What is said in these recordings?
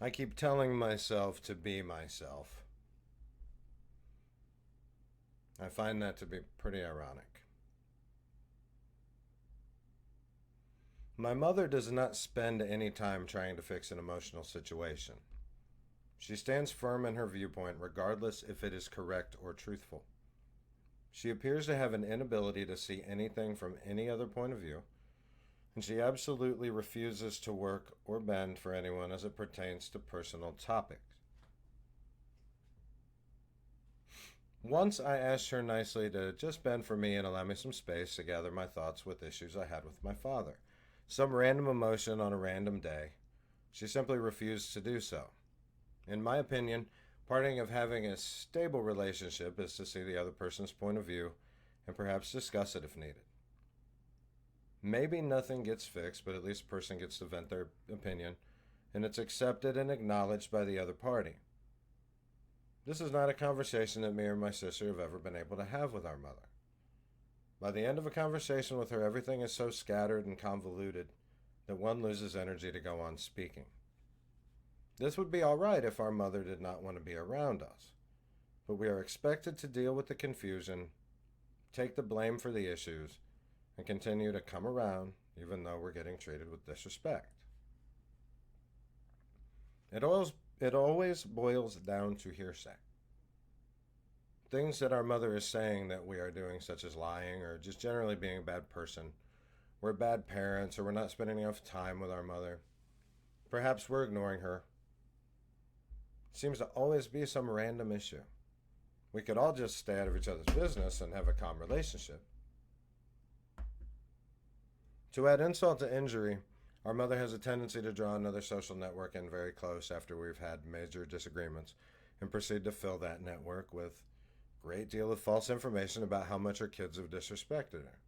I keep telling myself to be myself. I find that to be pretty ironic. My mother does not spend any time trying to fix an emotional situation. She stands firm in her viewpoint regardless if it is correct or truthful. She appears to have an inability to see anything from any other point of view, and she absolutely refuses to work or bend for anyone as it pertains to personal topics. Once I asked her nicely to just bend for me and allow me some space to gather my thoughts with issues I had with my father. Some random emotion on a random day. She simply refused to do so. In my opinion, parting of having a stable relationship is to see the other person's point of view and perhaps discuss it if needed. Maybe nothing gets fixed, but at least a person gets to vent their opinion, and it's accepted and acknowledged by the other party. This is not a conversation that me or my sister have ever been able to have with our mother. By the end of a conversation with her, everything is so scattered and convoluted that one loses energy to go on speaking. This would be all right if our mother did not want to be around us, but we are expected to deal with the confusion, take the blame for the issues, and continue to come around even though we're getting treated with disrespect. It always boils down to hearsay. Things that our mother is saying that we are doing, such as lying or just generally being a bad person. We're bad parents, or we're not spending enough time with our mother. Perhaps we're ignoring her. It seems to always be some random issue. We could all just stay out of each other's business and have a calm relationship. To add insult to injury, our mother has a tendency to draw another social network in very close after we've had major disagreements and proceed to fill that network with a great deal of false information about how much her kids have disrespected her.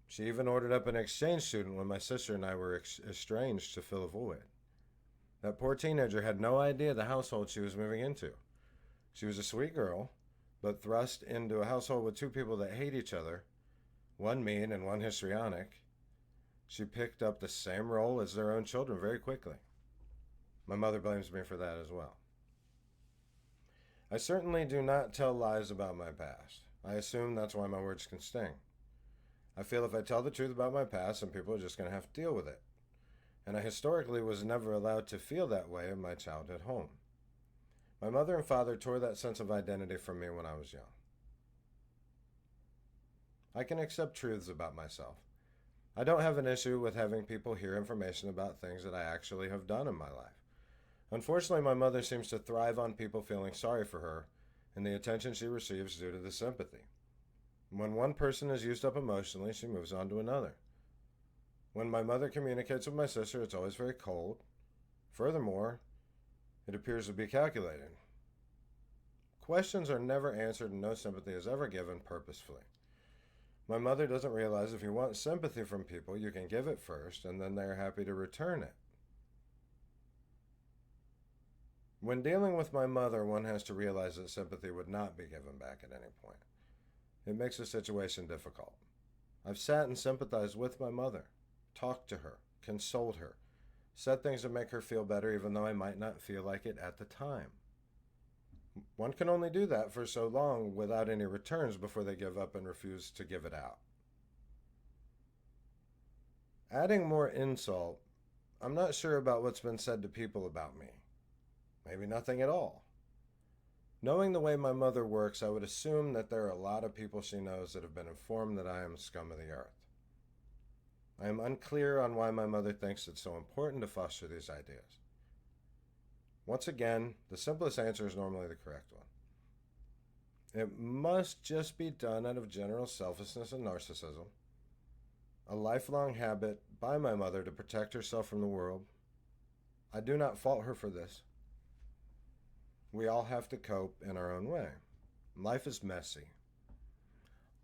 She even ordered up an exchange student when my sister and I were estranged to fill a void. That poor teenager had no idea the household she was moving into. She was a sweet girl, but thrust into a household with two people that hate each other, one mean and one histrionic. She picked up the same role as their own children very quickly. My mother blames me for that as well. I certainly do not tell lies about my past. I assume that's why my words can sting. I feel if I tell the truth about my past, then people are just going to have to deal with it. And I historically was never allowed to feel that way in my childhood home. My mother and father tore that sense of identity from me when I was young. I can accept truths about myself. I don't have an issue with having people hear information about things that I actually have done in my life. Unfortunately, my mother seems to thrive on people feeling sorry for her and the attention she receives due to the sympathy. When one person is used up emotionally, she moves on to another. When my mother communicates with my sister, it's always very cold. Furthermore, it appears to be calculated. Questions are never answered and no sympathy is ever given purposefully. My mother doesn't realize if you want sympathy from people, you can give it first, and then they're happy to return it. When dealing with my mother, one has to realize that sympathy would not be given back at any point. It makes the situation difficult. I've sat and sympathized with my mother, talked to her, consoled her, said things to make her feel better even though I might not feel like it at the time. One can only do that for so long without any returns before they give up and refuse to give it out. Adding more insult, I'm not sure about what's been said to people about me. Maybe nothing at all. Knowing the way my mother works, I would assume that there are a lot of people she knows that have been informed that I am scum of the earth. I am unclear on why my mother thinks it's so important to foster these ideas. Once again, the simplest answer is normally the correct one. It must just be done out of general selfishness and narcissism, a lifelong habit by my mother to protect herself from the world. I do not fault her for this. We all have to cope in our own way. Life is messy.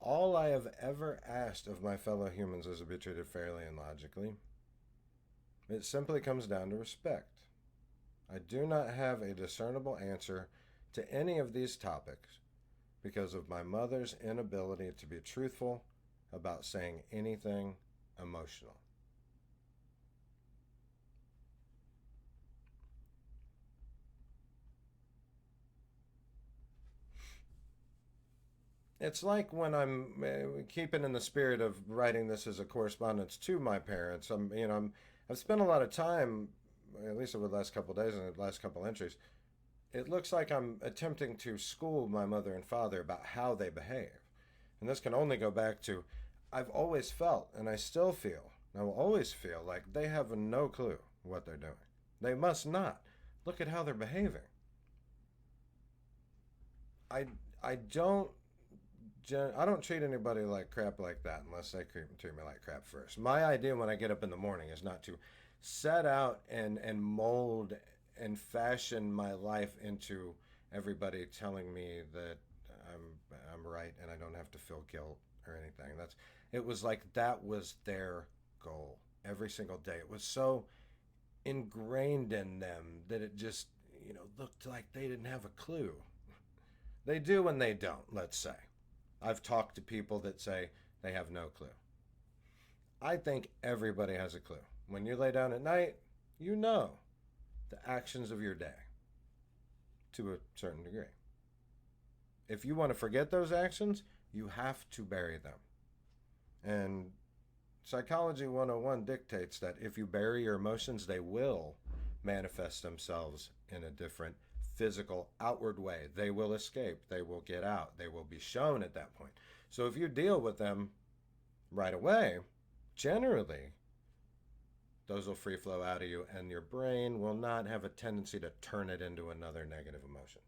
All I have ever asked of my fellow humans is to be treated fairly and logically. It simply comes down to respect. I do not have a discernible answer to any of these topics because of my mother's inability to be truthful about saying anything emotional. It's like when I'm keeping in the spirit of writing this as a correspondence to my parents. I've spent a lot of time, at least over the last couple of days and the last couple of entries. It looks like I'm attempting to school my mother and father about how they behave. And this can only go back to I've always felt, and I still feel, and I will always feel like they have no clue what they're doing. They must not. Look at how they're behaving. I, I don't I don't treat anybody like crap like that unless they treat me like crap first. My idea when I get up in the morning is not to set out and mold and fashion my life into everybody telling me that I'm right and I don't have to feel guilt or anything. It was like that was their goal every single day. It was so ingrained in them that it just, looked like they didn't have a clue. They do and they don't, let's say. I've talked to people that say they have no clue. I think everybody has a clue. When you lay down at night, you know the actions of your day to a certain degree. If you want to forget those actions, you have to bury them. And Psychology 101 dictates that if you bury your emotions, they will manifest themselves in a different physical outward way. They will escape, they will get out, they will be shown at that point. So if you deal with them right away, generally those will free flow out of you and your brain will not have a tendency to turn it into another negative emotion.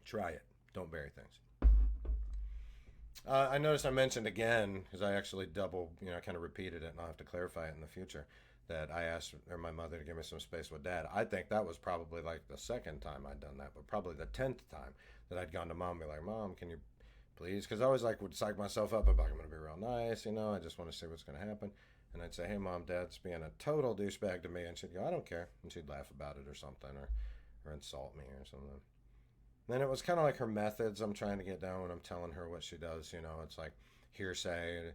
Try it. Don't bury things. I noticed I mentioned again, because I actually kind of repeated it, and I'll have to clarify it in the future, that I asked my mother to give me some space with Dad. I think that was probably like the second time I'd done that, but probably the 10th time that I'd gone to Mom and be like, Mom, can you please? Because I always would psych myself up about I'm going to be real nice, I just want to see what's going to happen. And I'd say, hey, Mom, Dad's being a total douchebag to me. And she'd go, I don't care. And she'd laugh about it or something, or insult me or something. Then it was kind of like her methods I'm trying to get down when I'm telling her what she does. It's like hearsay.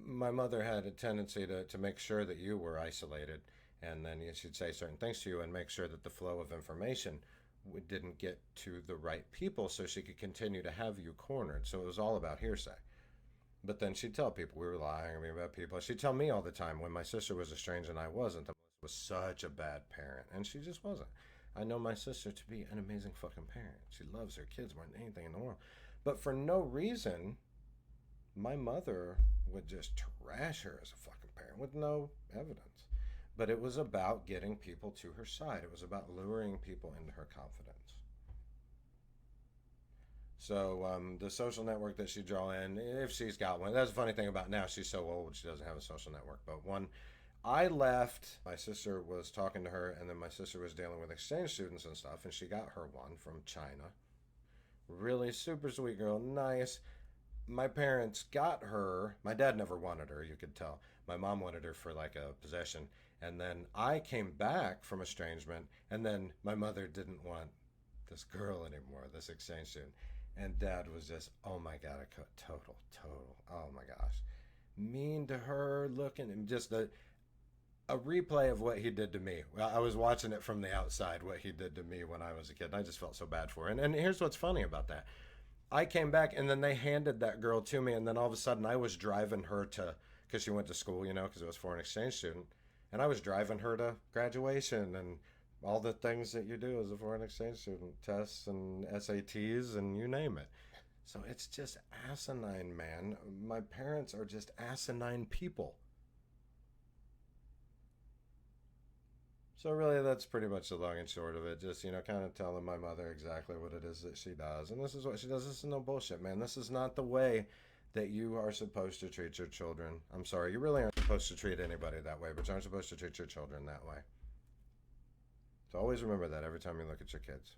My mother had a tendency to make sure that you were isolated, and then she'd say certain things to you and make sure that the flow of information didn't get to the right people so she could continue to have you cornered. So it was all about hearsay. But then she'd tell people we were lying about people. She'd tell me all the time when my sister was estranged and I wasn't, that I was such a bad parent, and she just wasn't. I know my sister to be an amazing fucking parent. She loves her kids more than anything in the world. But for no reason, my mother would just trash her as a fucking parent with no evidence. But it was about getting people to her side. It was about luring people into her confidence. So the social network that she draw in, if she's got one, that's the funny thing about now. She's so old, she doesn't have a social network. But one, I left, my sister was talking to her, and then my sister was dealing with exchange students and stuff, and she got her one from China. Really super sweet girl, nice. My parents got her. My dad never wanted her, you could tell. My mom wanted her for like a possession. And then I came back from estrangement, and then my mother didn't want this girl anymore, this exchange student. And Dad was just, oh my God, total, oh my gosh. Mean to her, looking, and just a replay of what he did to me. Well, I was watching it from the outside, what he did to me when I was a kid. And I just felt so bad for her. And here's what's funny about that. I came back, and then they handed that girl to me, and then all of a sudden I was driving her to, because she went to school, because it was for an exchange student, and I was driving her to graduation and all the things that you do as a foreign exchange student, tests and SATs and you name it. So it's just asinine, man. My parents are just asinine people. So really, that's pretty much the long and short of it. Just, kind of telling my mother exactly what it is that she does. And this is what she does. This is no bullshit, man. This is not the way that you are supposed to treat your children. I'm sorry, you really aren't supposed to treat anybody that way, but you aren't supposed to treat your children that way. So always remember that every time you look at your kids.